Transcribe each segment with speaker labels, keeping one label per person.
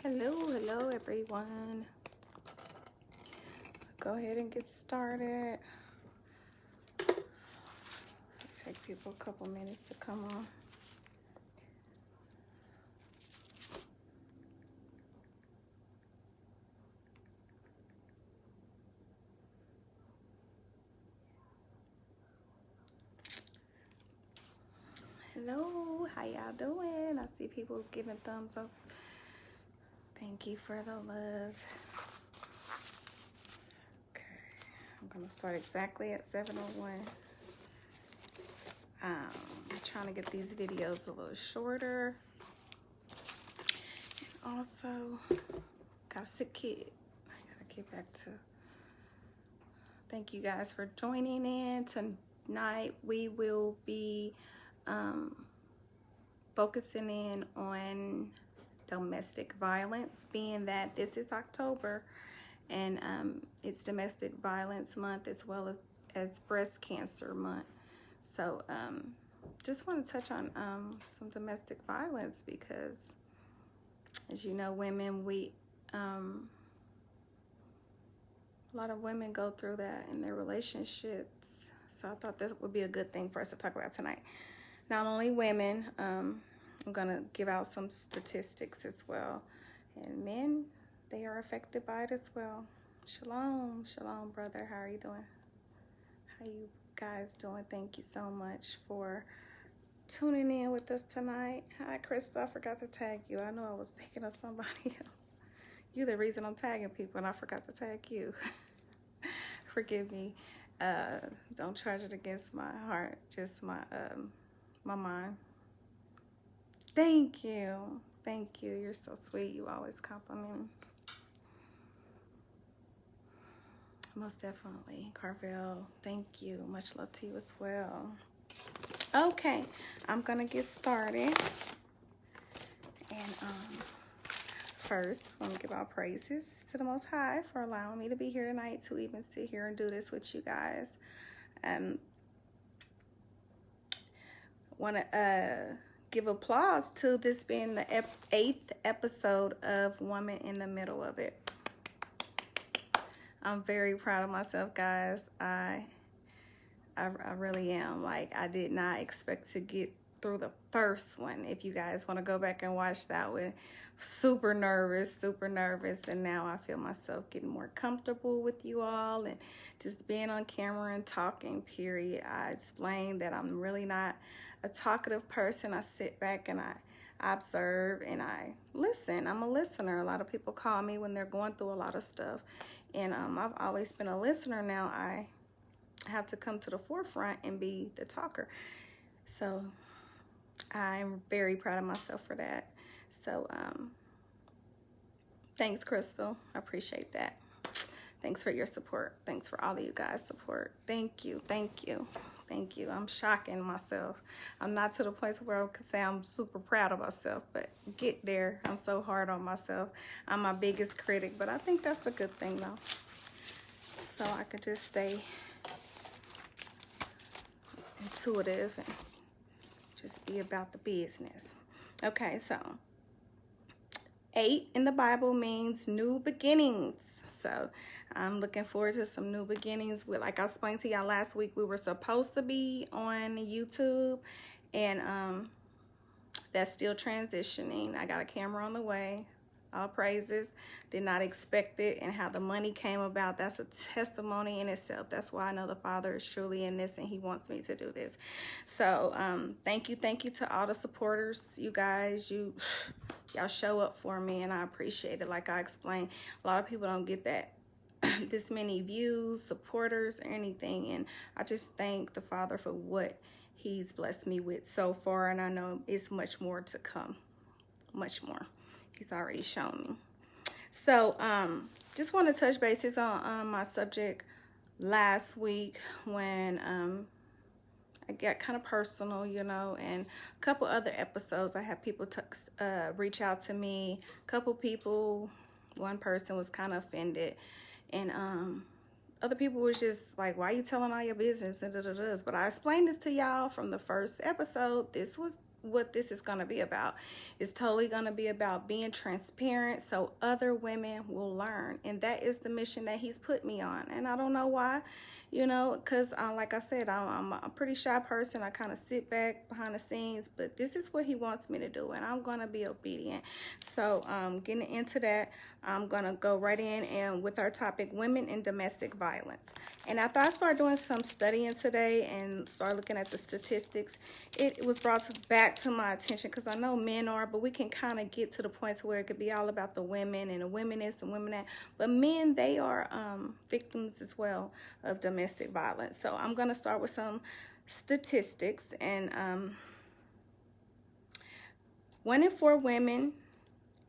Speaker 1: Hello everyone. Go ahead and get started. Take people a couple minutes to come on. Hello, how y'all doing? I see people giving thumbs up. Thank you for the love. Okay, I'm gonna start exactly at 7:01. I'm trying to get these videos a little shorter. And also, got a sick kid. I gotta get back to. Thank you guys for joining in. Tonight we will be focusing in on domestic violence, being that this is October and it's domestic violence month as well as breast cancer month. So just want to touch on some domestic violence because, as you know, women, a lot of women go through that in their relationships. So I thought that would be a good thing for us to talk about tonight. Not only women, I'm going to give out some statistics as well. And men, they are affected by it as well. Shalom, shalom, brother. How are you doing? How you guys doing? Thank you so much for tuning in with us tonight. Hi, Krista. I forgot to tag you. I know I was thinking of somebody else. You're the reason I'm tagging people, and I forgot to tag you. Forgive me. Don't charge it against my heart, just my mind. Thank you. Thank you. You're so sweet. You always compliment me. Most definitely. Carvel, thank you. Much love to you as well. Okay, I'm going to get started. And first, let me give all praises to the Most High for allowing me to be here tonight to even sit here and do this with you guys. Want to give applause to this being the 8th episode of Woman in the Middle of It. I'm very proud of myself, guys. I really am. Like, I did not expect to get through the first one. If you guys want to go back and watch that one, super nervous, and now I feel myself getting more comfortable with you all and just being on camera and talking, period. I explained that I'm really not a talkative person. I sit back and I observe and I listen. I'm a listener. A lot of people call me when they're going through a lot of stuff, and I've always been a listener. Now I have to come to the forefront and be the talker. So I'm very proud of myself for that. So thanks, Crystal. I appreciate that. Thanks for your support. Thanks for all of you guys' support. Thank you. I'm shocking myself. I'm not to the place where I can say I'm super proud of myself, but get there. I'm so hard on myself. I'm my biggest critic, but I think that's a good thing though. So I could just stay intuitive and just be about the business. Okay, so 8 in the Bible means new beginnings. So I'm looking forward to some new beginnings. Like I explained to y'all last week, we were supposed to be on YouTube, and that's still transitioning. I got a camera on the way. All praises. Did not expect it, and how the money came about, that's a testimony in itself. That's why I know the Father is truly in this and he wants me to do this. So thank you to all the supporters. You guys, y'all show up for me, and I appreciate it. Like I explained, a lot of people don't get that this many views, supporters, or anything, and I just thank the Father for what he's blessed me with so far, and I know it's much more to come. Much more. He's already shown me. So just want to touch bases on my subject last week when I got kind of personal, you know, and a couple other episodes I had people reach out to me. A couple people, one person was kind of offended, and other people was just like, why are you telling all your business? But I explained this to y'all from the first episode. This was what this is going to be about. It's totally going to be about being transparent so other women will learn. And that is the mission that he's put me on. And I don't know why, you know, because like I said, I'm a pretty shy person. I kind of sit back behind the scenes, but this is what he wants me to do, and I'm going to be obedient. So getting into that, I'm going to go right in and with our topic, women in domestic violence. And after I started doing some studying today and started looking at the statistics, it was brought back to my attention, because I know men are, but we can kind of get to the point to where it could be all about the women and the women this and women that. But men, they are victims as well of domestic violence. So I'm going to start with some statistics. And 1 in 4 women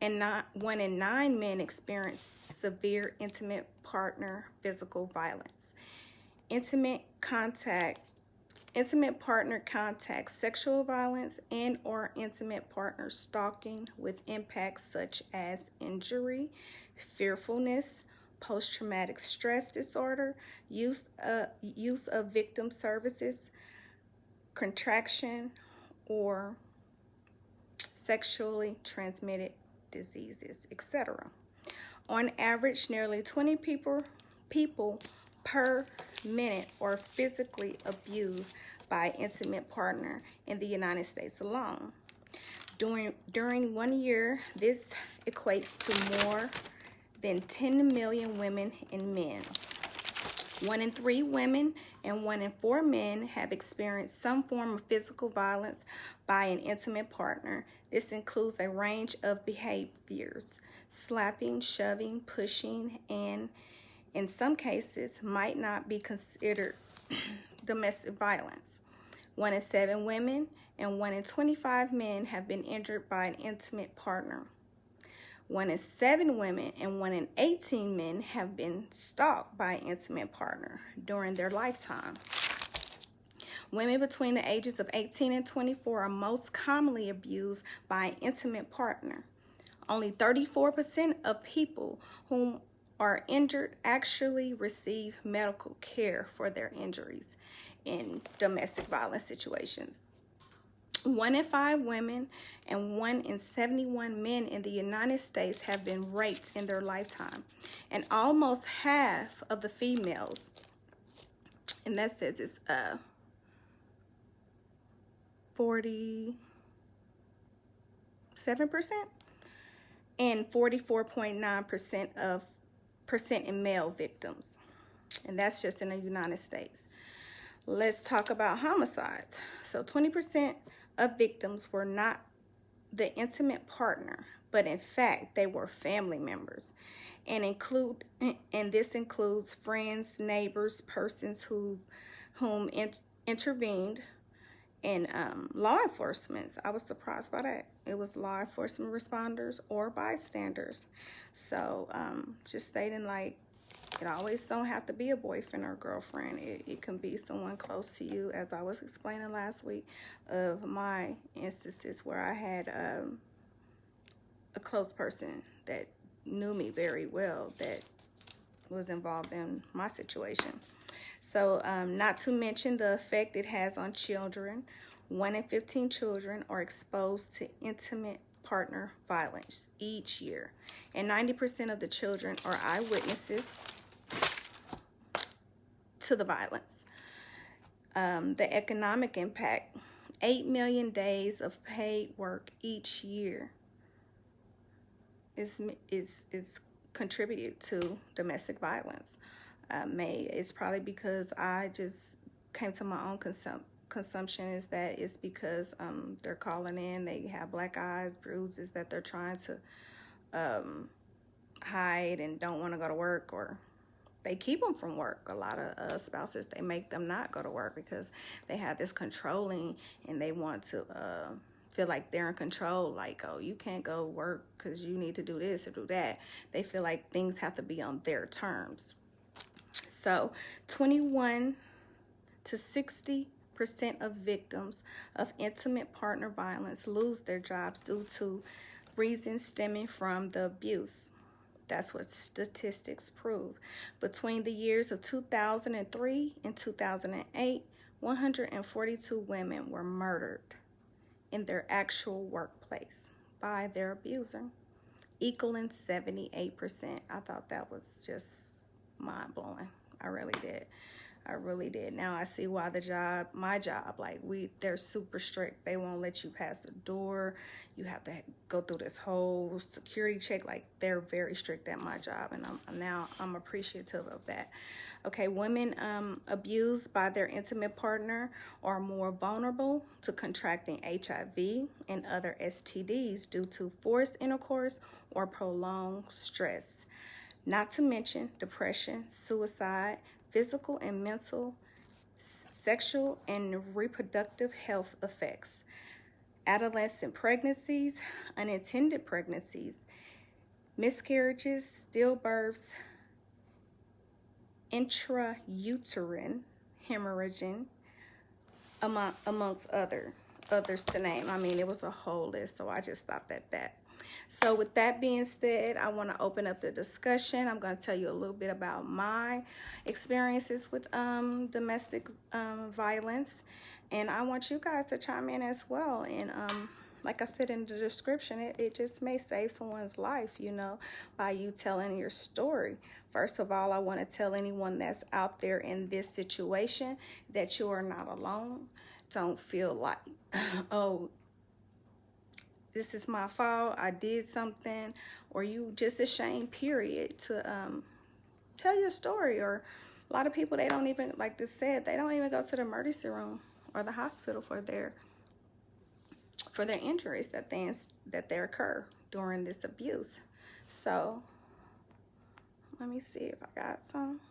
Speaker 1: and 1 in 9 men experience severe intimate partner physical violence. Intimate partner contact, sexual violence, and or intimate partner stalking with impacts such as injury, fearfulness, post-traumatic stress disorder, use of victim services, contraction, or sexually transmitted diseases, etc. On average, nearly 20 people per minute are physically abused by an intimate partner in the United States alone. During 1 year, this equates to more than 10 million women and men. 1 in 3 women and 1 in 4 men have experienced some form of physical violence by an intimate partner. This includes a range of behaviors: slapping, shoving, pushing, and in some cases might not be considered domestic violence. 1 in 7 women and 1 in 25 men have been injured by an intimate partner. 1 in 7 women and 1 in 18 men have been stalked by an intimate partner during their lifetime. Women between the ages of 18 and 24 are most commonly abused by an intimate partner. Only 34% of people whom are injured actually receive medical care for their injuries in domestic violence situations. 1 in 5 women and 1 in 71 men in the United States have been raped in their lifetime, and almost half of the females, and that says it's 47% and 44.9% in male victims, and that's just in the United States. Let's talk about homicides. So 20% of victims were not the intimate partner, but in fact they were family members, and this includes friends, neighbors, persons whom intervened, and law enforcement. I was surprised by that. It was law enforcement responders or bystanders. So just stating, like, it always don't have to be a boyfriend or girlfriend. It can be someone close to you, as I was explaining last week of my instances where I had a close person that knew me very well that was involved in my situation. So not to mention the effect it has on children. 1 in 15 children are exposed to intimate partner violence each year, and 90% of the children are eyewitnesses to the violence. The economic impact: 8 million days of paid work each year is contributed to domestic violence. It's probably because I just came to my own consumption, is that it's because they're calling in, they have black eyes, bruises that they're trying to hide and don't want to go to work, or they keep them from work. A lot of spouses, they make them not go to work because they have this controlling, and they want to feel like they're in control, like, oh, you can't go work because you need to do this or do that. They feel like things have to be on their terms. So 21 to 60% of victims of intimate partner violence lose their jobs due to reasons stemming from the abuse. That's what statistics prove. Between the years of 2003 and 2008, 142 women were murdered in their actual workplace by their abuser, equaling 78%. I thought that was just mind-blowing. I really did. I really did. Now I see why my job, like they're super strict. They won't let you pass the door. You have to go through this whole security check. Like, they're very strict at my job, and I'm appreciative of that. Okay, women abused by their intimate partner are more vulnerable to contracting HIV and other STDs due to forced intercourse or prolonged stress. Not to mention depression, suicide, physical and mental, sexual and reproductive health effects, adolescent pregnancies, unintended pregnancies, miscarriages, stillbirths, intrauterine hemorrhaging, amongst others to name. I mean, it was a whole list, so I just stopped at that. So with that being said, I want to open up the discussion. I'm going to tell you a little bit about my experiences with domestic violence, and I want you guys to chime in as well. And like I said in the description, it just may save someone's life, you know, by you telling your story. First of all, I want to tell anyone that's out there in this situation that you are not alone. Don't feel like, oh, this is my fault, I did something, or you just ashamed, period, to tell your story. Or a lot of people, they don't even, like this said, they don't even go to the emergency room or the hospital for their injuries that they occur during this abuse. So let me see if I got some.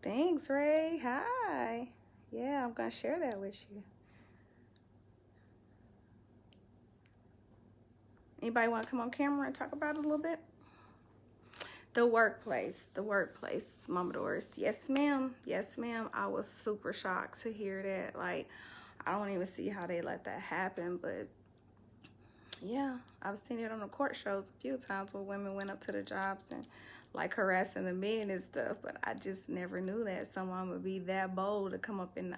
Speaker 1: Thanks, Ray. Hi. Yeah, I'm gonna share that with you. Anybody want to come on camera and talk about it a little bit? The workplace, Mama Doris. Yes, ma'am. Yes, ma'am. I was super shocked to hear that. Like, I don't even see how they let that happen, but yeah, I've seen it on the court shows a few times where women went up to the jobs and like harassing the men and stuff, but I just never knew that someone would be that bold to come up in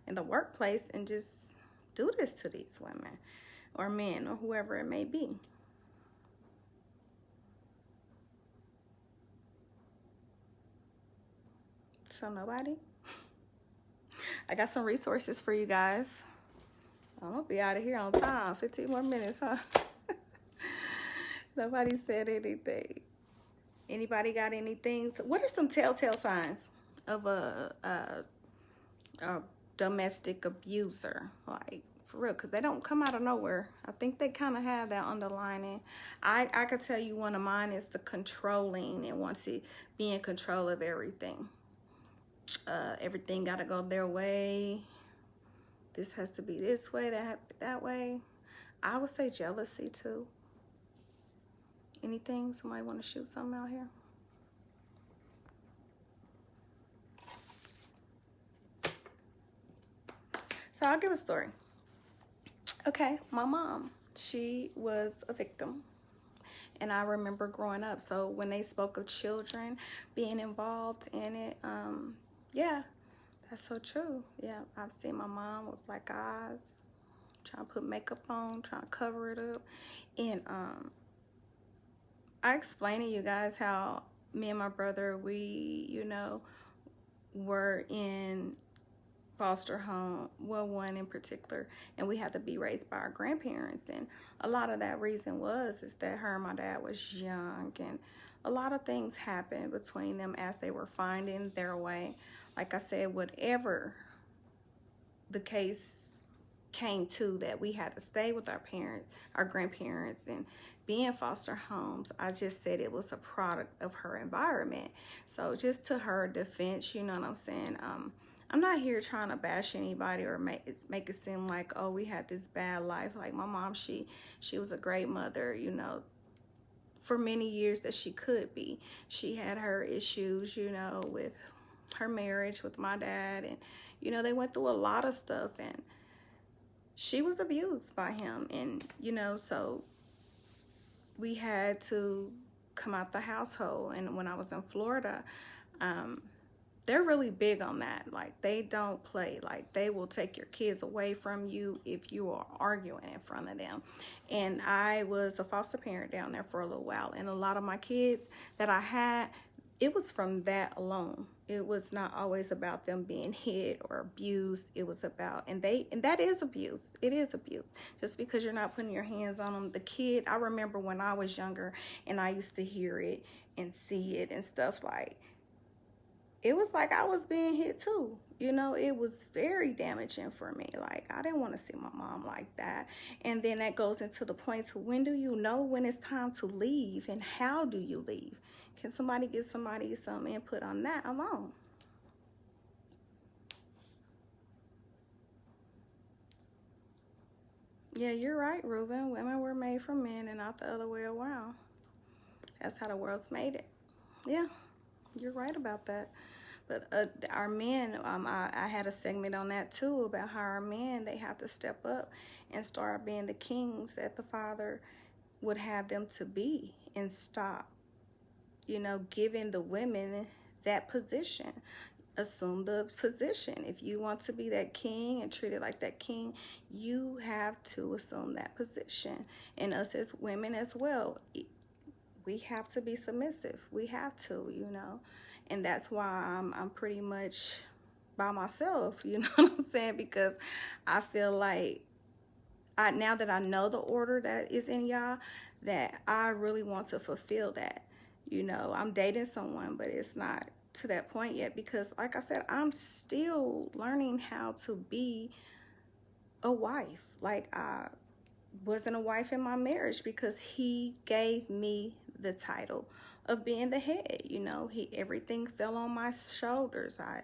Speaker 1: the workplace and just do this to these women or men or whoever it may be. So nobody? I got some resources for you guys. I'm gonna be out of here on time. 15 more minutes, huh? Nobody said anything. Anybody got anything? So what are some telltale signs of a domestic abuser? Like, for real, because they don't come out of nowhere. I think they kind of have that underlining. I could tell you one of mine is the controlling and wants to be in control of everything. Everything got to go their way. This has to be this way, that way. I would say jealousy too. Anything? Somebody want to shoot something out here? So I'll give a story. Okay, my mom, she was a victim. And I remember growing up. So when they spoke of children being involved in it, yeah, that's so true. Yeah, I've seen my mom with black eyes, trying to put makeup on, trying to cover it up. And I explained to you guys how me and my brother, we, you know, were in foster home, well, one in particular, and we had to be raised by our grandparents. And a lot of that reason is that her and my dad was young, and a lot of things happened between them as they were finding their way. Like I said, whatever the case came to, that we had to stay with our parents, our grandparents, and be in foster homes, I just said it was a product of her environment. So just to her defense, you know what I'm saying? I'm not here trying to bash anybody or make it seem like, oh, we had this bad life. Like my mom, she was a great mother, you know, for many years that she could be. She had her issues, you know, with her marriage with my dad, and you know, they went through a lot of stuff, and she was abused by him. And you know, so we had to come out the household. And when I was in Florida, they're really big on that. Like, they don't play. Like, they will take your kids away from you if you are arguing in front of them. And I was a foster parent down there for a little while, and a lot of my kids that I had, it was from that alone. It was not always about them being hit or abused. It was about, and that is abuse. It is abuse. Just because you're not putting your hands on them. The kid, I remember when I was younger and I used to hear it and see it and stuff, like, it was like I was being hit too. You know, it was very damaging for me. Like, I didn't want to see my mom like that. And then that goes into the point to, when do you know when it's time to leave, and how do you leave? Can somebody give somebody some input on that alone? Yeah, you're right, Ruben. Women were made for men and not the other way around. That's how the world's made it. Yeah, you're right about that. But our men, I had a segment on that too, about how our men, they have to step up and start being the kings that the Father would have them to be, and stop, you know, giving the women that position. Assume the position. If you want to be that king and treat it like that king, you have to assume that position. And us as women as well, we have to be submissive. We have to, you know. And that's why I'm pretty much by myself, you know what I'm saying? Because I feel like now that I know the order that is in y'all, that I really want to fulfill that. You know, I'm dating someone, but it's not to that point yet, because like I said, I'm still learning how to be a wife. Like, I wasn't a wife in my marriage because he gave me the title of being the head. You know, everything fell on my shoulders. I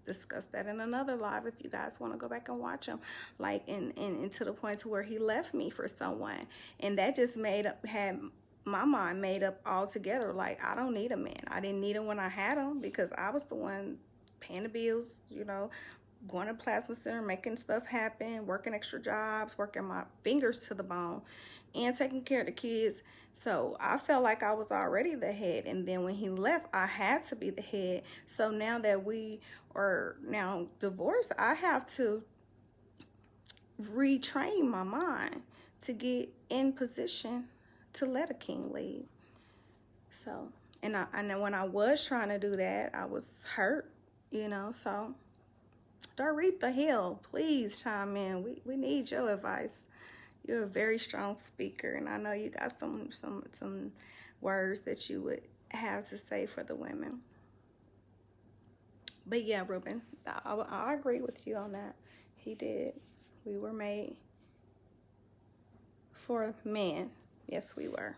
Speaker 1: discussed that in another live, if you guys want to go back and watch them. Like, and to the point to where he left me for someone, and that just had my mind made up altogether. Like, I don't need a man. I didn't need him when I had him, because I was the one paying the bills, you know, going to plasma center, making stuff happen, working extra jobs, working my fingers to the bone, and taking care of the kids. So I felt like I was already the head. And then when he left, I had to be the head. So now that we are now divorced, I have to retrain my mind to get in position to let a king lead. So, and know when I was trying to do that, I was hurt, you know. So Doretha Hill, please chime in. We need your advice. You're a very strong speaker, and I know you got some words that you would have to say for the women. But yeah, Ruben, I agree with you on that. He did. We were made for men. Yes, we were.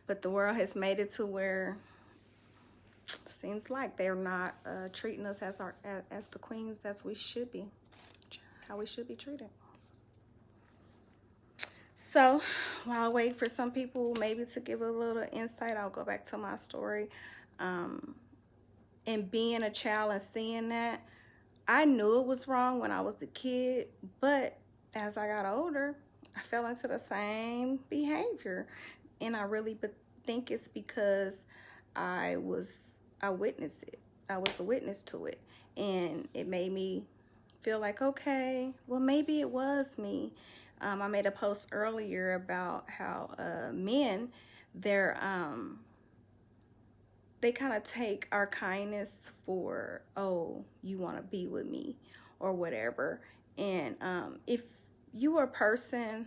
Speaker 1: But the world has made it to where it seems like they're not treating us as the queens that we should be, how we should be treated. So while I wait for some people maybe to give a little insight, I'll go back to my story. And being a child and seeing that, I knew it was wrong when I was a kid, but as I got older, I fell into the same behavior. And I really think it's because I witnessed it. I was a witness to it. And it made me feel like, okay, well, maybe it was me. I made a post earlier about how men, they kind of take our kindness for, oh, you want to be with me or whatever. And if you are a person,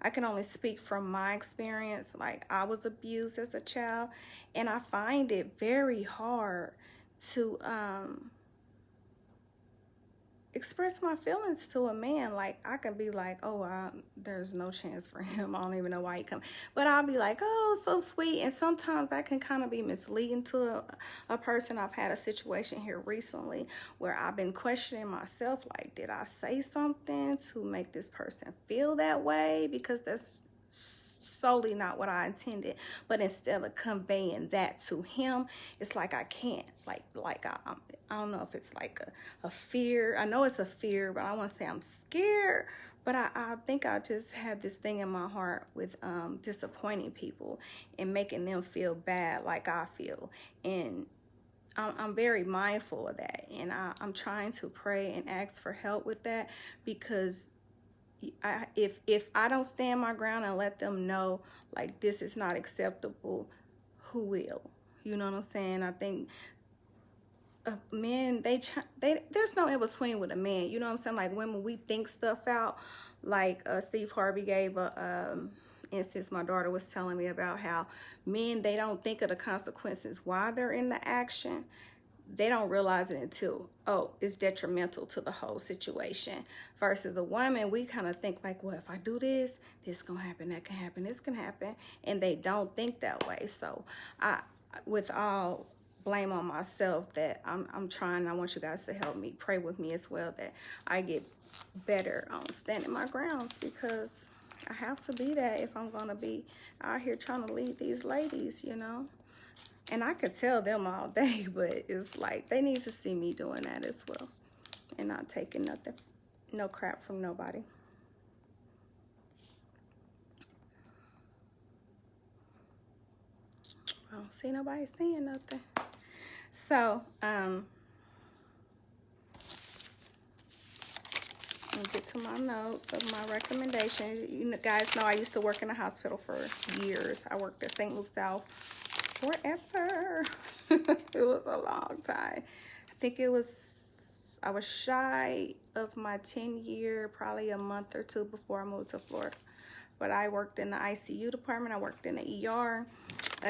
Speaker 1: I can only speak from my experience. Like, I was abused as a child, and I find it very hard to express my feelings to a man. Like, I can be like, oh, there's no chance for him. I don't even know why he come. But I'll be like, oh, so sweet. And sometimes that can kind of be misleading to a person. I've had a situation here recently where I've been questioning myself. Like, did I say something to make this person feel that way? Because that's solely not what I intended. But instead of conveying that to him, it's like I can't. Like I don't know if it's like a fear. I know it's a fear, but I want to say I'm scared. But I think I just had this thing in my heart with disappointing people and making them feel bad like I feel. And I'm very mindful of that, and I'm trying to pray and ask for help with that, because if I don't stand my ground and let them know like this is not acceptable, who will? You know what I'm saying? I think men, they there's no in between with a man. You know what I'm saying? Like women, we think stuff out. Like Steve Harvey gave a instance my daughter was telling me about how men, they don't think of the consequences while they're in the action. They don't realize it until, oh, it's detrimental to the whole situation. Versus a woman, we kind of think like, well, if I do this, this can happen, that can happen, this can happen. And they don't think that way. So with all blame on myself, that I'm trying, I want you guys to help me, pray with me as well, that I get better on standing my grounds, because I have to be that if I'm going to be out here trying to lead these ladies, you know. And I could tell them all day, but it's like they need to see me doing that as well and not taking nothing, no crap from nobody. I don't see nobody saying nothing. So, let me get to my notes of my recommendations. You guys know I used to work in a hospital for years. I worked at St. Luke's South forever. It was a long time. I think I was shy of my 10-year, probably a month or two before I moved to Florida. But I worked in the ICU department. I worked in the ER.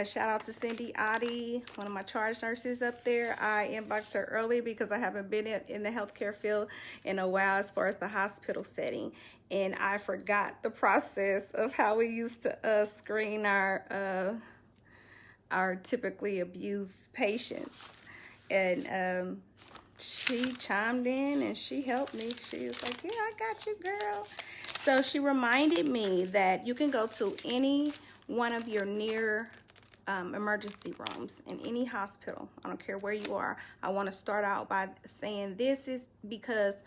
Speaker 1: Shout out to Cindy Oddie, one of my charge nurses up there. I inboxed her early because I haven't been in the healthcare field in a while as far as the hospital setting. And I forgot the process of how we used to screen our typically abused patients. And she chimed in and she helped me. She was like, yeah, I got you, girl. So she reminded me that you can go to any one of your near emergency rooms in any hospital. I don't care where you are. I want to start out by saying this is because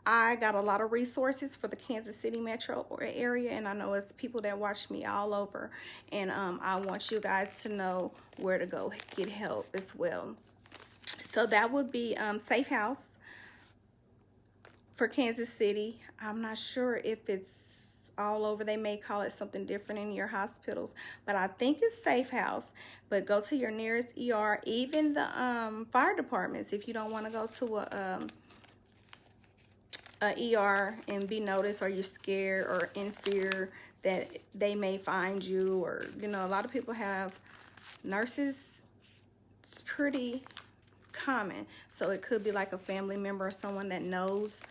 Speaker 1: I got a lot of resources for the Kansas City metro area, and I know it's people that watch me all over, and I want you guys to know where to go get help as well. So that would be Safe House for Kansas City. I'm not sure if it's all over. They may call it something different in your hospitals, but I think it's Safe House. But go to your nearest ER, even the fire departments, if you don't want to go to a ER and be noticed, or you're scared or in fear that they may find you, or you know, a lot of people have nurses. It's pretty common, so it could be like a family member or someone that knows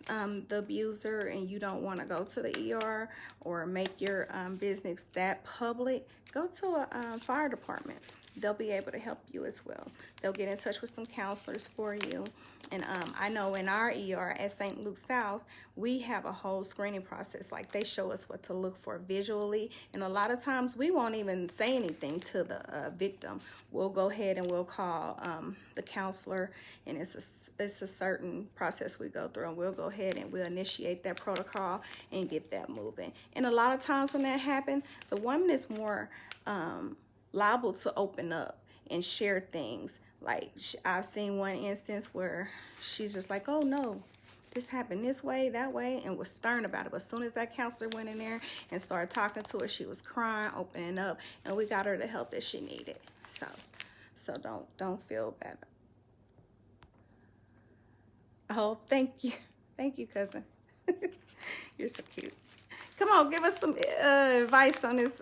Speaker 1: the abuser, and you don't want to go to the ER or make your business that public. Go to a fire department. They'll be able to help you as well. They'll get in touch with some counselors for you. And I know in our ER at St. Luke's South, we have a whole screening process. Like they show us what to look for visually. And a lot of times we won't even say anything to the victim. We'll go ahead and we'll call the counselor, and it's a certain process we go through, and we'll go ahead and we'll initiate that protocol and get that moving. And a lot of times when that happens, the woman is more liable to open up and share things. Like I've seen one instance where she's just like, oh no, this happened this way, that way, and was stern about it. But as soon as that counselor went in there and started talking to her, she was crying, opening up, and we got her the help that she needed. So don't feel bad. Oh, thank you, cousin. You're so cute. Come on, give us some advice on this.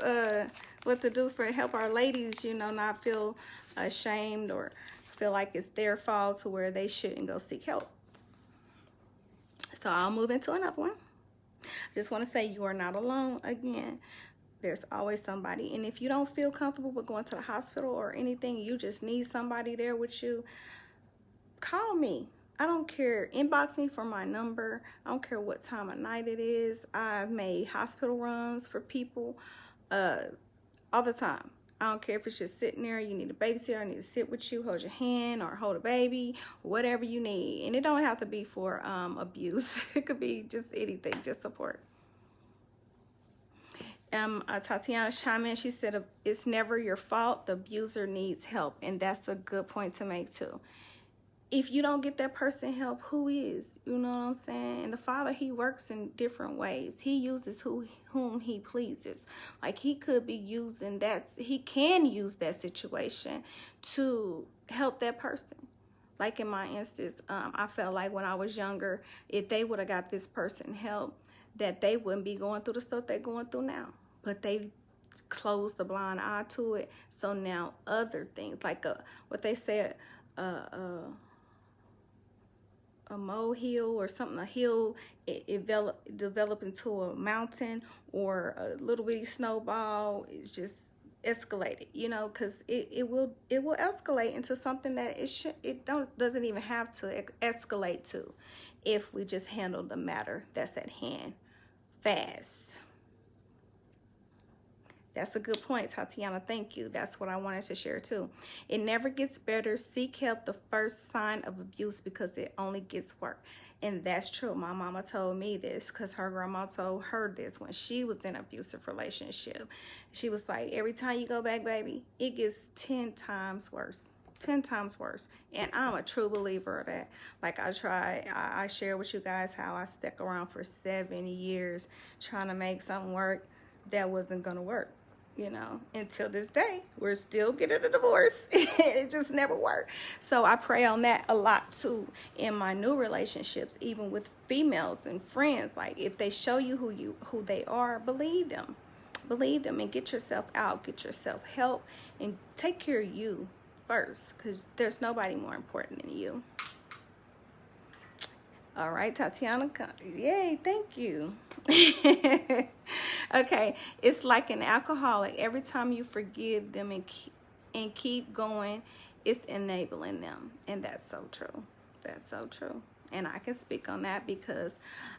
Speaker 1: What to do for help our ladies, you know, not feel ashamed or feel like it's their fault to where they shouldn't go seek help. So I'll move into another one. I just want to say you are not alone. Again, there's always somebody. And if you don't feel comfortable with going to the hospital or anything, you just need somebody there with you, call me. I don't care. Inbox me for my number. I don't care what time of night it is. I've made hospital runs for people all the time. I don't care if it's just sitting there, you need a babysitter, I need to sit with you, hold your hand, or hold a baby, whatever you need. And it don't have to be for abuse. It could be just anything, just support. Tatiana chimed in. She said, it's never your fault. The abuser needs help. And that's a good point to make too. If you don't get that person help, who is? You know what I'm saying? And the Father, he works in different ways. He uses whom he pleases. Like he could be using that. He can use that situation to help that person. Like in my instance, I felt like when I was younger, if they would have got this person help, that they wouldn't be going through the stuff they're going through now. But they closed the blind eye to it. So now other things, like what they said, a molehill or something, a hill, it develop into a mountain, or a little bitty snowball. It's just escalated, you know, because it will escalate into something that doesn't even have to escalate to, if we just handle the matter that's at hand fast. That's a good point, Tatiana. Thank you. That's what I wanted to share too. It never gets better. Seek help the first sign of abuse, because it only gets worse. And that's true. My mama told me this because her grandma told her this when she was in an abusive relationship. She was like, every time you go back, baby, it gets 10 times worse. 10 times worse. And I'm a true believer of that. Like I share with you guys how I stuck around for 7 years trying to make something work that wasn't going to work. You know, until this day, we're still getting a divorce. It just never worked. So I pray on that a lot too in my new relationships, even with females and friends. Like if they show you who they are, believe them and get yourself out, get yourself help, and take care of you first, because there's nobody more important than you. All right, Tatiana, yay, thank you. Okay, it's like an alcoholic. Every time you forgive them and keep going, it's enabling them. And that's so true. That's so true. And I can speak on that because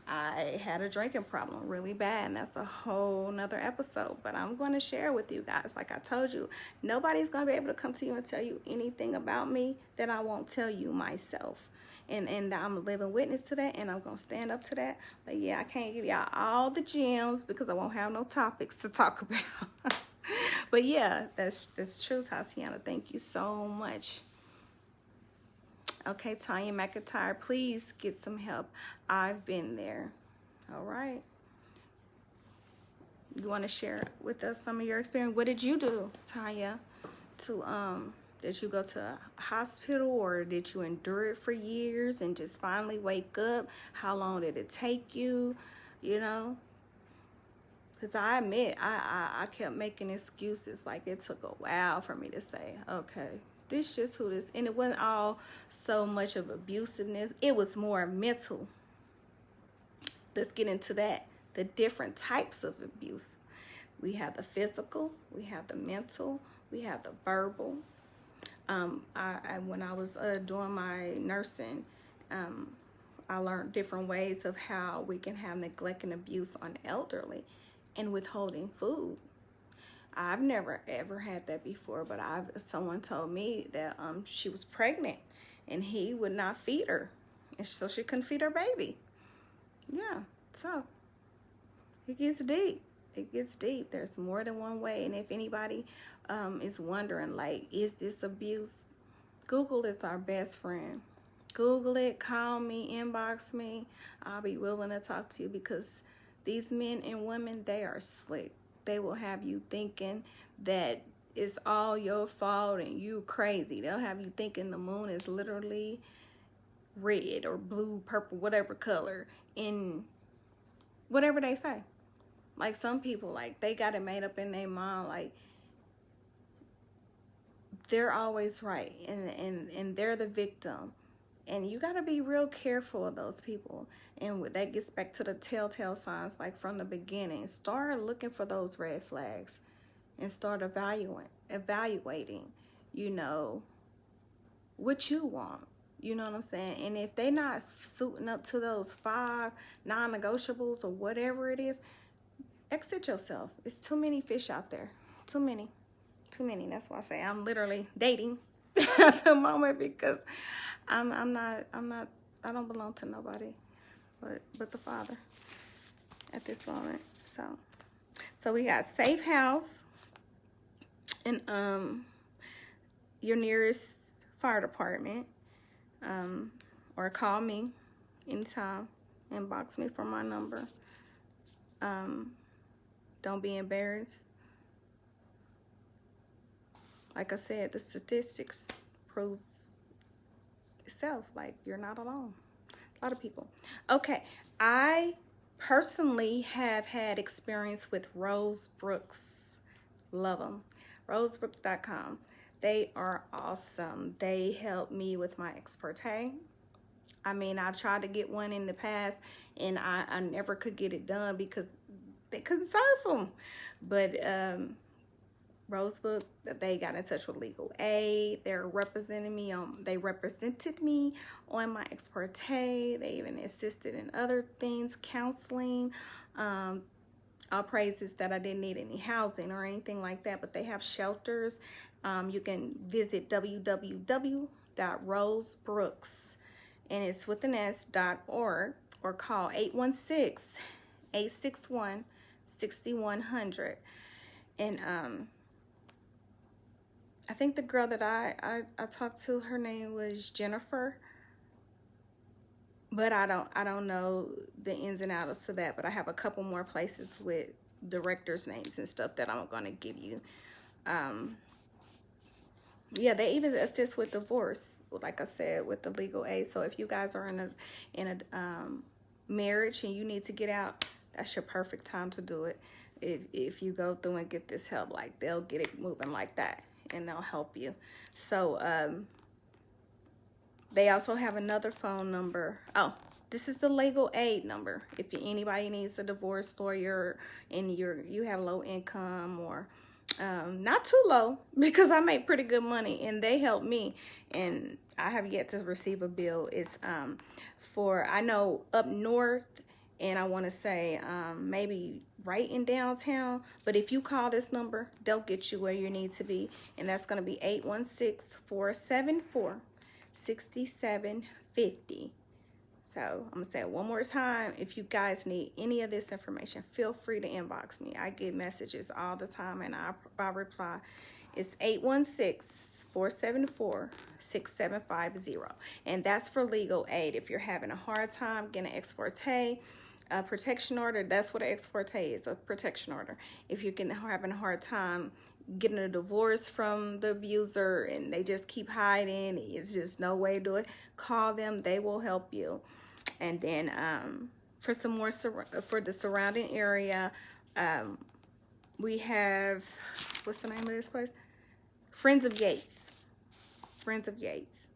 Speaker 1: I had a drinking problem really bad, and that's a whole nother episode. But I'm going to share with you guys. Like I told you, nobody's going to be able to come to you and tell you anything about me that I won't tell you myself. And I'm a living witness to that, and I'm going to stand up to that. But yeah, I can't give y'all all the gems because I won't have no topics to talk about. But yeah, that's true, Tatiana. Thank you so much. Okay, Tanya McIntyre, please get some help. I've been there. All right. You want to share with us some of your experience? What did you do, Tanya, to did you go to a hospital, or did you endure it for years and just finally wake up? How long did it take you? You know, because I admit I kept making excuses. Like it took a while for me to say, okay, this just who this. And it wasn't all so much of abusiveness. It was more mental. Let's get into that. The different types of abuse. We have the physical, we have the mental, we have the verbal. When I was doing my nursing, I learned different ways of how we can have neglect and abuse on the elderly, and withholding food. I've never ever had that before, but someone told me that she was pregnant and he would not feed her, and so she couldn't feed her baby. Yeah, so it gets deep. It gets deep. There's more than one way. And if anybody is wondering, like, is this abuse? Google is our best friend. Google it, call me, inbox me. I'll be willing to talk to you, because these men and women, they are slick. They will have you thinking that it's all your fault and you crazy. They'll have you thinking the moon is literally red or blue, purple, whatever color, in whatever they say. Like some people, like they got it made up in their mind, like they're always right, and they're the victim. And you got to be real careful of those people. And that gets back to the telltale signs, like from the beginning. Start looking for those red flags and start evaluating, you know, what you want. You know what I'm saying? And if they're not suiting up to those 5 non-negotiables or whatever it is, exit yourself. It's too many fish out there. Too many. That's why I say I'm literally dating at the moment, because I don't belong to nobody but the Father at this moment. So So we got Safe House and your nearest fire department, or call me anytime. Inbox me for my number. Don't be embarrassed. Like I said, the statistics proves itself. Like, you're not alone. A lot of people. Okay, I personally have had experience with Rose Brooks. Love them. Rosebrook.com. They are awesome. They help me with my expertise. I mean, I've tried to get one in the past, and I never could get it done because they couldn't serve them. But Rosebook, they got in touch with legal aid. They represented me on my expertise. They even assisted in other things, counseling. All praises that I didn't need any housing or anything like that, but they have shelters. You can visit www.rosebrooks, and it's with an S.org, or call 816-861-6100. And I think the girl that I talked to, her name was Jennifer. But I don't know the ins and outs to that. But I have a couple more places with directors' names and stuff that I'm gonna give you. Yeah, they even assist with divorce, like I said, with the legal aid. So if you guys are in a marriage and you need to get out, that's your perfect time to do it. If you go through and get this help, like, they'll get it moving like that, and they'll help you. So they also have another phone number. Oh, this is the legal aid number. If anybody needs a divorce lawyer and you have low income, or not too low, because I make pretty good money and they help me, and I have yet to receive a bill. It's for, I know, up north, and I want to say maybe right in downtown. But if you call this number, they'll get you where you need to be, and that's going to be 816-474-6750. So I'm gonna say it one more time. If you guys need any of this information, feel free to inbox me. I get messages all the time, and I reply. It's 816-474-6750, and that's for legal aid. If you're having a hard time getting an exporte, a protection order, that's what an exporte is, a protection order. If you're having a hard time getting a divorce from the abuser and they just keep hiding, it's just no way to do it, call them. They will help you. And then for some more for the surrounding area, we have, what's the name of this place? Friends of Yates. Friends of Yates.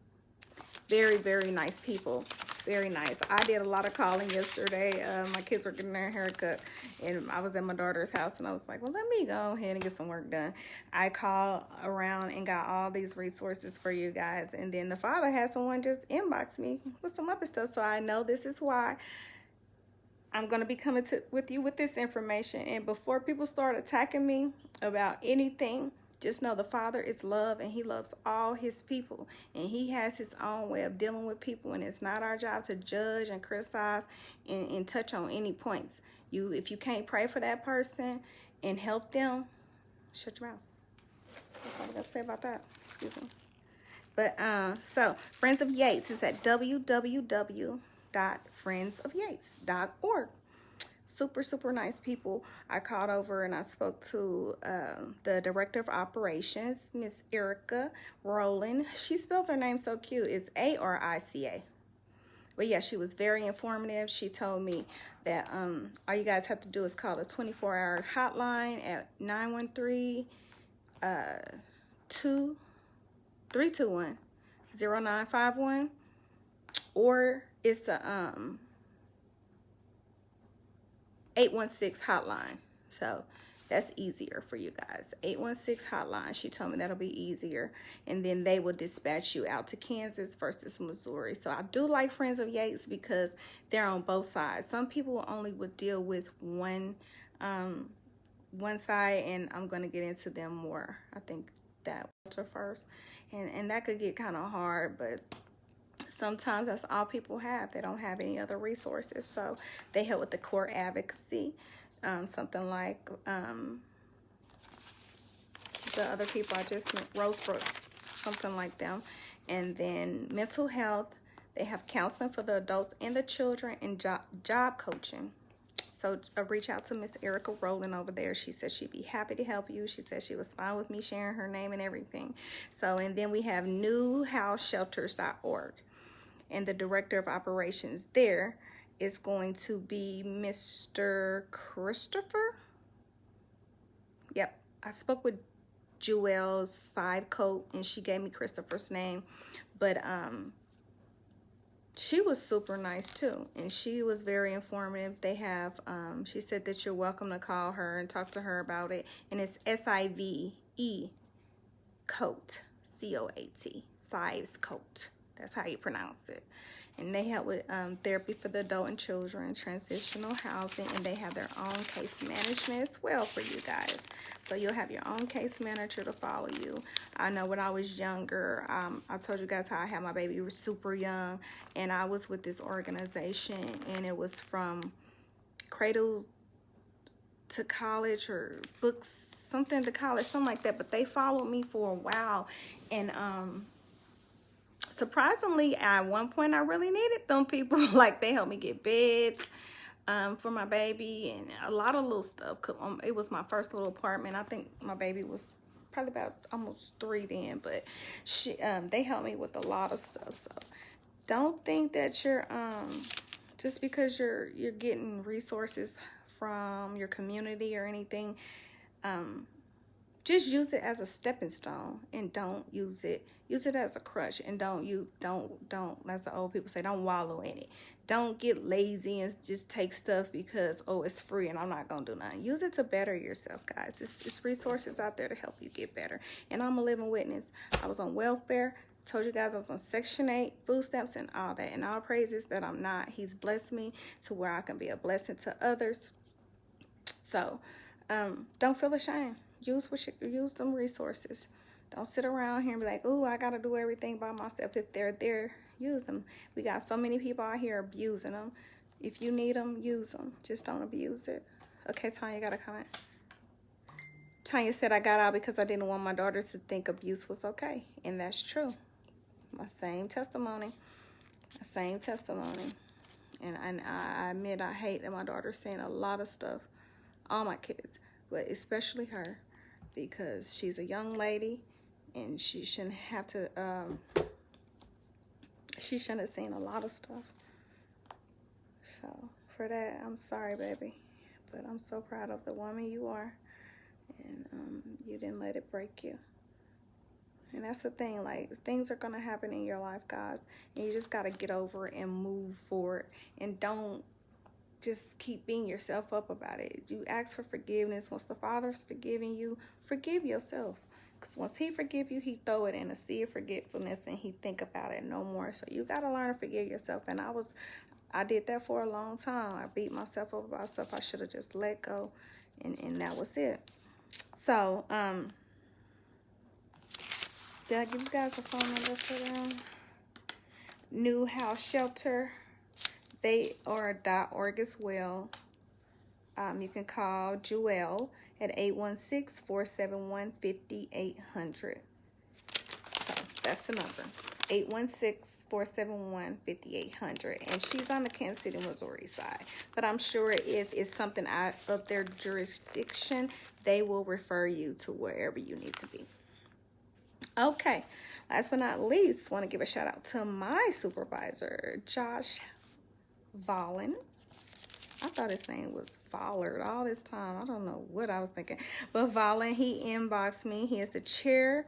Speaker 1: Very, very nice people. Very nice. I did a lot of calling yesterday. My kids were getting their haircut, and I was at my daughter's house, and I was like, well, let me go ahead and get some work done. I called around and got all these resources for you guys, and then the father had someone just inbox me with some other stuff, so I know this is why I'm going to be coming with you with this information. And before people start attacking me about anything, just know the Father is love, and he loves all his people, and he has his own way of dealing with people, and it's not our job to judge and criticize and touch on any points. If you can't pray for that person and help them, shut your mouth. That's all I got to say about that. Excuse me. But so Friends of Yates is at www.friendsofyates.org. Super, super nice people. I called over and I spoke to the director of operations, Miss Erica Rowland. She spells her name so cute. It's A-R-I-C-A. But yeah, she was very informative. She told me that all you guys have to do is call a 24-hour hotline at 913-321-0951, or it's the 816 hotline. So that's easier for you guys. 816 hotline. She told me that'll be easier. And then they will dispatch you out to Kansas versus Missouri. So I do like Friends of Yates because they're on both sides. Some people only would deal with one side, and I'm going to get into them more. I think that first. And that could get kind of hard, but sometimes that's all people have. They don't have any other resources. So they help with the court advocacy. something like the other people I just met, Rose Brooks, something like them. And then mental health, they have counseling for the adults and the children, and job coaching. So reach out to Miss Erica Rowland over there. She said she'd be happy to help you. She said she was fine with me sharing her name and everything. So, and then we have newhouseshelters.org. And the director of operations there is going to be Mr. Christopher. Yep, I spoke with Jewel's side coat and she gave me Christopher's name, but she was super nice too, and she was very informative. They have she said that you're welcome to call her and talk to her about it, and it's SIVE coat, COAT, Sives Coat. That's how you pronounce it. And they help with therapy for the adult and children, transitional housing, and they have their own case management as well for you guys. So you'll have your own case manager to follow you. I know when I was younger, I told you guys how I had my baby super young, and I was with this organization, and it was from cradle to college, or books, something to college, something like that. But they followed me for a while, and surprisingly, at one point, I really needed them people. Like, they helped me get beds for my baby and a lot of little stuff. It was my first little apartment. I think my baby was probably about almost 3 then, but they helped me with a lot of stuff. So don't think that you're just because you're getting resources from your community or anything, just use it as a stepping stone, and don't use it as a crutch, and don't as the old people say, don't wallow in it. Don't get lazy and just take stuff because, oh, it's free and I'm not gonna do nothing. Use it to better yourself, guys. It's resources out there to help you get better. And I'm a living witness. I was on welfare, told you guys I was on Section 8, food stamps and all that, and all praises that I'm not. He's blessed me to where I can be a blessing to others. So don't feel ashamed. Use them resources. Don't sit around here and be like, oh, I got to do everything by myself. If they're there, use them. We got so many people out here abusing them. If you need them, use them. Just don't abuse it. Okay, Tanya got a comment. Tanya said, I got out because I didn't want my daughter to think abuse was okay. And that's true. My same testimony. And I admit I hate that my daughter's saying a lot of stuff. All my kids, but especially her, because she's a young lady and she shouldn't have to, she shouldn't have seen a lot of stuff. So for that, I'm sorry, baby, but I'm so proud of the woman you are, and you didn't let it break you. And that's the thing, like, things are going to happen in your life, guys, and you just got to get over it and move forward, and don't just keep beating yourself up about it. You ask for forgiveness. Once the Father's forgiving you, forgive yourself. Because once he forgive you, he throw it in a sea of forgetfulness and he think about it no more. So you got to learn to forgive yourself. And I did that for a long time. I beat myself up about stuff I should have just let go. And that was it. So, did I give you guys a phone number for them? New House Shelter. They are .org as well. You can call Jewel at 816-471-5800. So that's the number, 816-471-5800. And she's on the Kansas City, Missouri side. But I'm sure if it's something out of their jurisdiction, they will refer you to wherever you need to be. Okay, last but not least, want to give a shout out to my supervisor, Josh Vollen. I thought his name was Vollard all this time. I don't know what I was thinking. But Vollen, he inboxed me. He is the chair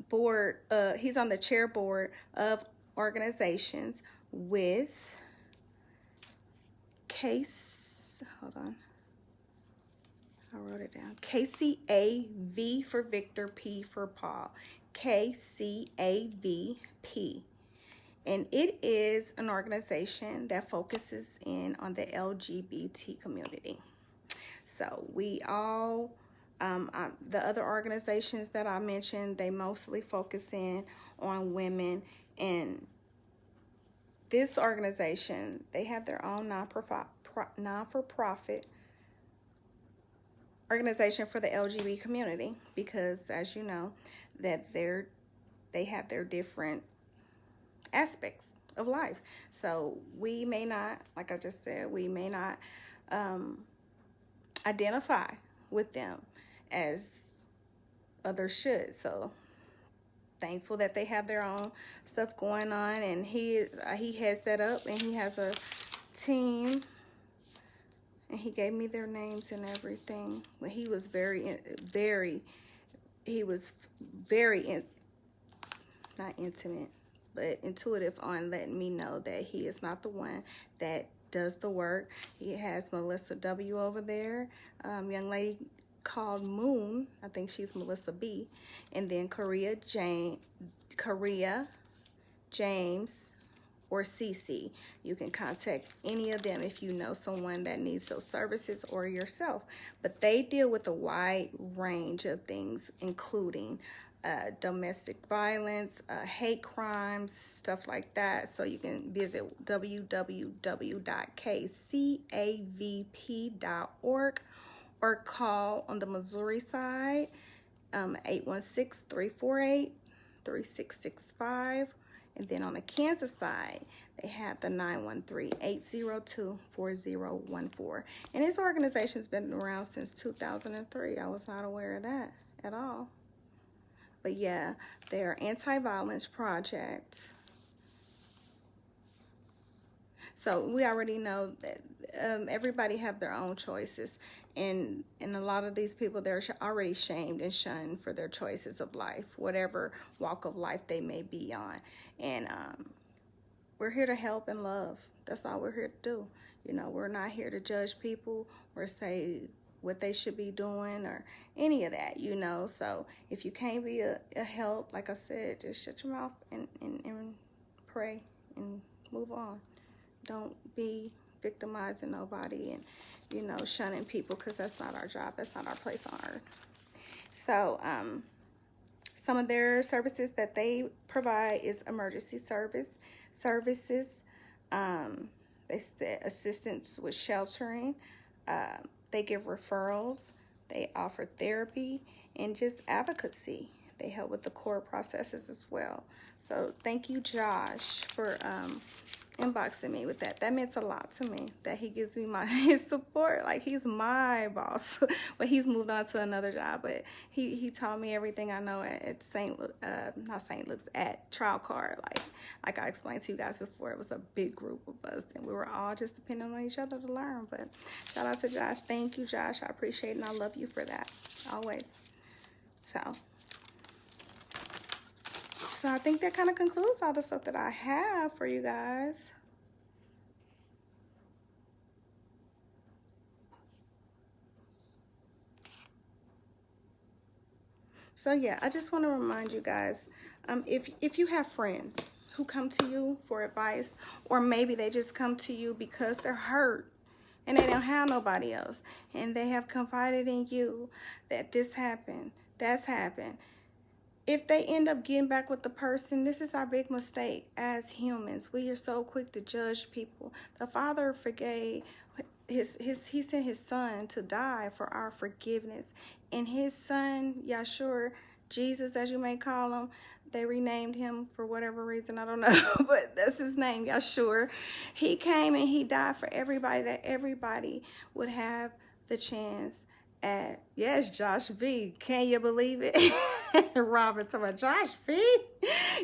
Speaker 1: board. He's on the chair board of organizations with hold on. I wrote it down. KCAV for Victor, P for Paul. KCAVP. And it is an organization that focuses in on the LGBT community. So we all, the other organizations that I mentioned, they mostly focus in on women. And this organization, they have their own non-for-profit organization for the LGBT community, because as you know, that they have their different aspects of life. So we may not, like I just said, we may not identify with them as others should. So thankful that they have their own stuff going on, and he heads that up, and he has a team, and he gave me their names and everything. But he was very not intimate, but intuitive on letting me know that he is not the one that does the work. He has Melissa W over there, young lady called Moon, I think she's Melissa B, and then Korea, James, or Cece. You can contact any of them if you know someone that needs those services, or yourself. But they deal with a wide range of things, including domestic violence, hate crimes, stuff like that. So you can visit www.kcavp.org or call on the Missouri side, 816-348-3665. And then on the Kansas side, they have the 913-802-4014. And this organization's been around since 2003. I was not aware of that at all. But yeah, they're anti-violence project. So we already know that everybody have their own choices, and a lot of these people, they're already shamed and shunned for their choices of life, whatever walk of life they may be on. And we're here to help and love. That's all we're here to do. You know, we're not here to judge people or say what they should be doing or any of that, you know. So if you can't be a help, like I said, just shut your mouth and pray and move on. Don't be victimizing nobody and, you know, shunning people, because that's not our job. That's not our place on earth. So some of their services that they provide is emergency services. They said assistance with sheltering. They give referrals. They offer therapy and just advocacy. They help with the core processes as well. So thank you, Josh, for inboxing me with that. That meant a lot to me, that he gives me his support. Like, he's my boss. But he's moved on to another job. But he taught me everything I know at at Trial Card. Like I explained to you guys before, it was a big group of us, and we were all just depending on each other to learn. But shout out to Josh. Thank you, Josh. I appreciate it, and I love you for that, always. So I think that kind of concludes all the stuff that I have for you guys. So yeah, I just want to remind you guys, if you have friends who come to you for advice, or maybe they just come to you because they're hurt and they don't have nobody else, and they have confided in you that this happened, that's happened. If they end up getting back with the person, this is our big mistake as humans. We are so quick to judge people. The Father forgave he sent his son to die for our forgiveness. And his son, Yahshua, Jesus, as you may call him, they renamed him for whatever reason, I don't know, but that's his name, Yahshua. He came and he died for everybody, that everybody would have the chance at, yes, Josh V. Can you believe it? Robin talking about Josh V.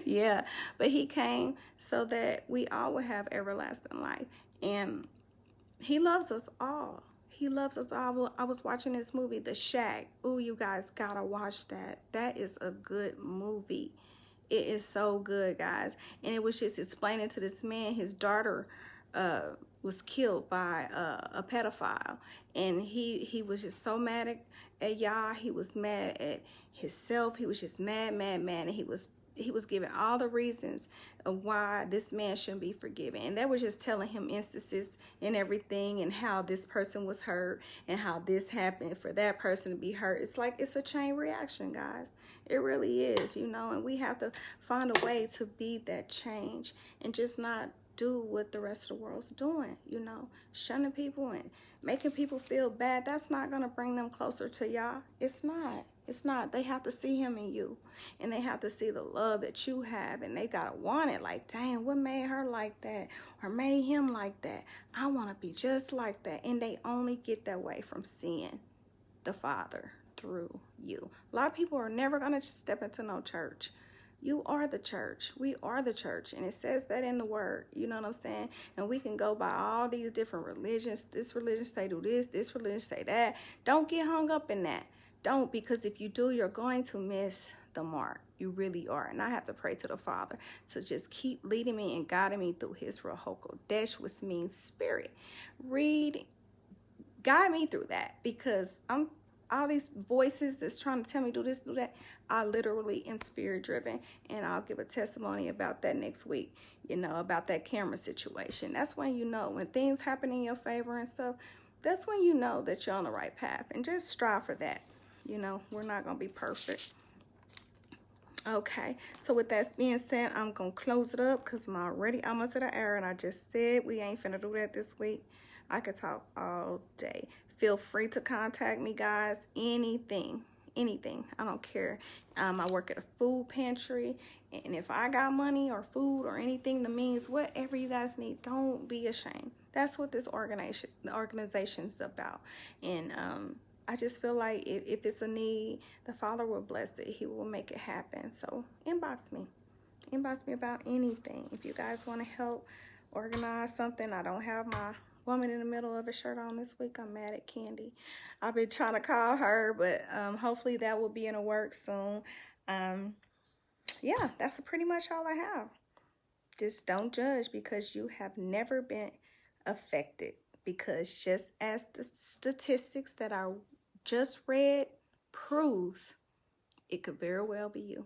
Speaker 1: Yeah, but he came so that we all would have everlasting life. And he loves us all. He loves us all. I was watching this movie, The Shack. Ooh, you guys gotta watch that. That is a good movie. It is so good, guys. And it was just explaining to this man, his daughter was killed by a pedophile, and he was just so mad at y'all. He was mad at himself. He was just mad, and he was giving all the reasons of why this man shouldn't be forgiven. And they were just telling him instances and everything, and how this person was hurt and how this happened for that person to be hurt. It's like, it's a chain reaction, guys. It really is, you know, and we have to find a way to be that change and just not do what the rest of the world's doing, you know, shunning people and making people feel bad. That's not going to bring them closer to y'all. It's not. It's not. They have to see him in you, and they have to see the love that you have, and they got to want it. Like, dang, what made her like that or made him like that? I want to be just like that. And they only get that way from seeing the Father through you. A lot of people are never going to step into no church. You are the church. We are the church. And it says that in the word. You know what I'm saying? And we can go by all these different religions. This religion say do this religion say that. Don't get hung up in that. Don't, because if you do, you're going to miss the mark. You really are. And I have to pray to the Father to just keep leading me and guiding me through his Ruach HaKodesh, which means spirit. Guide me through that, because I'm all these voices that's trying to tell me do this, do that. I literally am spirit driven, and I'll give a testimony about that next week, you know, about that camera situation. That's when you know, when things happen in your favor and stuff, that's when you know that you're on the right path, and just strive for that. You know, we're not going to be perfect. Okay, so with that being said, I'm going to close it up because I'm already almost at an hour, and I just said we ain't finna do that this week. I could talk all day. Feel free to contact me, guys. Anything. I don't care. I work at a food pantry, and if I got money or food or anything that means whatever you guys need, don't be ashamed. That's what this organization's about. And I just feel like if it's a need, the Father will bless it. He will make it happen. So inbox me about anything. If you guys want to help organize something, I don't have my woman in the middle of a shirt on this week. I'm mad at Candy. I've been trying to call her, but hopefully that will be in the works soon. Yeah, that's pretty much all I have. Just don't judge, because you have never been affected, because just as the statistics that I just read proves, it could very well be you.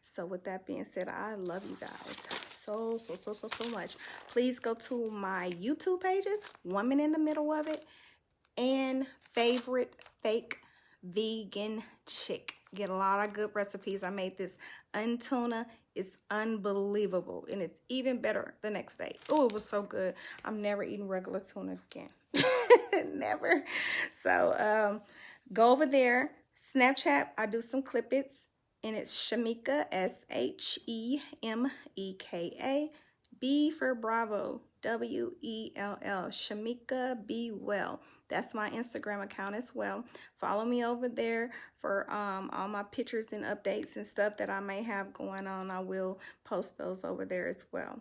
Speaker 1: So with that being said, I love you guys so much. Please go to my YouTube pages, Woman in the Middle of It, and Favorite Fake Vegan Chick. Get a lot of good recipes. I made this untuna. It's unbelievable, and it's even better the next day. Oh, it was so good. I'm never eating regular tuna again. Never. So go over there. Snapchat, I do some clippets. And it's Shemeka, Shemeka, B for Bravo, Well, Shemeka Be Well. That's my Instagram account as well. Follow me over there for all my pictures and updates and stuff that I may have going on. I will post those over there as well.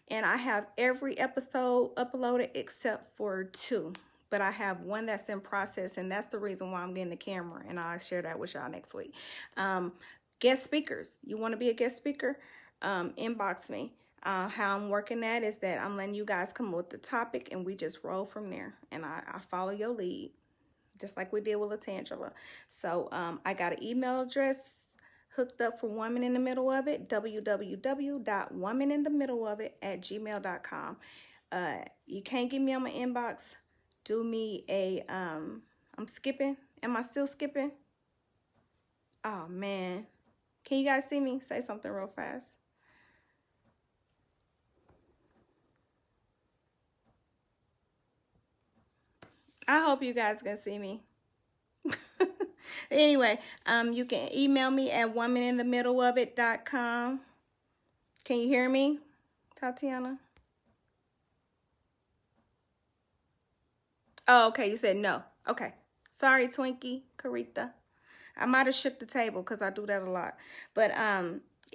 Speaker 1: And I have every episode uploaded except for 2. But I have one that's in process, and that's the reason why I'm getting the camera, and I'll share that with y'all next week. Guest speakers. You want to be a guest speaker? Inbox me. How I'm working that is that I'm letting you guys come up with the topic, and we just roll from there. And I follow your lead, just like we did with Latangela. So I got an email address hooked up for Woman in the Middle of It, www.womaninthemiddleofit@gmail.com. You can't get me on my inbox. Do me a, I'm skipping. Am I still skipping? Oh, man. Can you guys see me? Say something real fast. I hope you guys can see me. Anyway, you can email me at womaninthemiddleofit.com. Can you hear me, Tatiana? Oh, okay. You said no. Okay. Sorry, Twinkie, Caritha. I might have shook the table because I do that a lot. But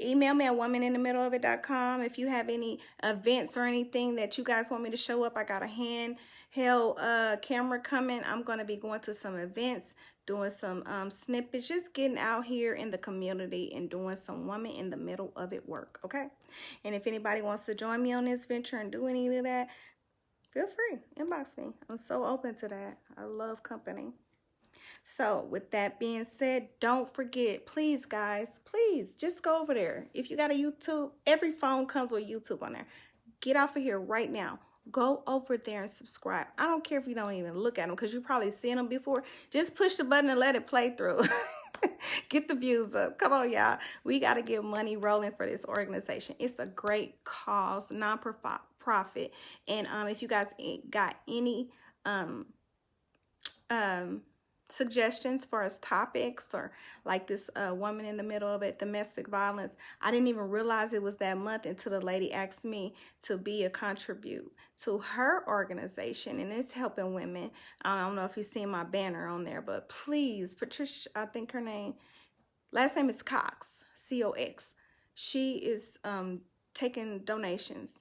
Speaker 1: email me at womaninthemiddleofit.com if you have any events or anything that you guys want me to show up. I got a handheld camera coming. I'm going to be going to some events, doing some snippets, just getting out here in the community and doing some Woman in the Middle of It work, okay? And if anybody wants to join me on this venture and do any of that, feel free. Inbox me. I'm so open to that. I love company. So with that being said, don't forget, please guys, please just go over there. If you got a YouTube, every phone comes with YouTube on there. Get off of here right now. Go over there and subscribe. I don't care if you don't even look at them, because you probably seen them before. Just push the button and let it play through. Get the views up. Come on, y'all. We got to get money rolling for this organization. It's a great cause, non-profit profit. And if you guys got any suggestions for us topics, or like this woman in the middle of it, domestic violence, I didn't even realize it was that month until the lady asked me to be a contribute to her organization, and it's helping women. I don't know if you've seen my banner on there, but please, Patricia, I think her last name is Cox, C-O-X. She is taking donations,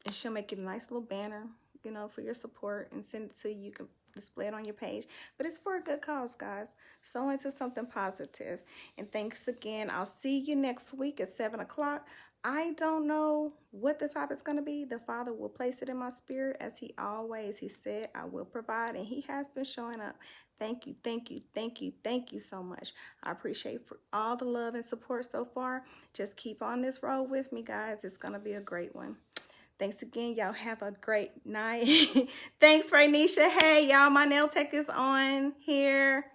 Speaker 1: and she'll make you a nice little banner, you know, for your support, and send it to you. You can display it on your page, but it's for a good cause, guys. Sow into something positive. And thanks again. I'll see you next week at 7 o'clock. I don't know what the topic's going to be. The Father will place it in my spirit, as he said, I will provide, and he has been showing up. Thank you, thank you, thank you, thank you so much. I appreciate for all the love and support so far. Just keep on this road with me, guys. It's going to be a great one. Thanks again. Y'all have a great night. Thanks, Rainisha. Hey, y'all, my nail tech is on here.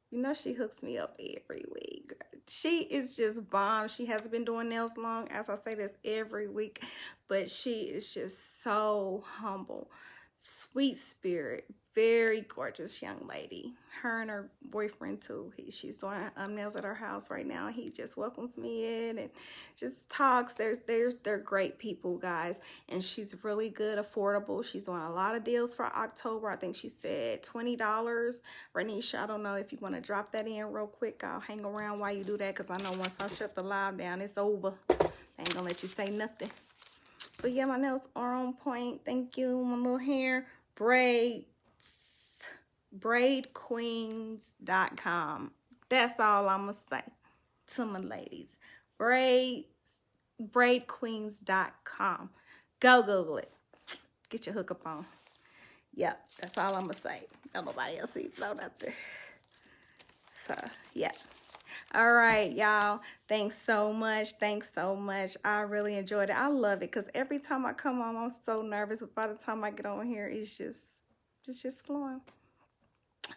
Speaker 1: You know she hooks me up every week. She is just bomb. She hasn't been doing nails long, as I say this every week, but she is just so humble, sweet spirit, very gorgeous young lady. Her and her boyfriend too. She's doing nails at her house right now. He just welcomes me in and just talks. They're great people, guys, and she's really good, affordable. She's doing a lot of deals for October. I think she said $20. Ranisha, I don't know if you want to drop that in real quick. I'll hang around while you do that, because I know once I shut the live down, it's over. I ain't gonna let you say nothing. But yeah, my nails are on point. Thank you. My little hair braidqueens.com. That's all I'm gonna say to my ladies. Braidqueens.com. Go Google it. Get your hookup on. Yep, that's all I'm gonna say. Nobody else needs to know nothing. So yeah. All right, y'all. Thanks so much. Thanks so much. I really enjoyed it. I love it, because every time I come on, I'm so nervous. But by the time I get on here, it's just flowing.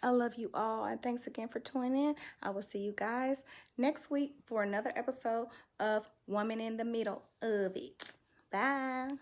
Speaker 1: I love you all, and thanks again for tuning in. I will see you guys next week for another episode of Woman in the Middle of It. Bye.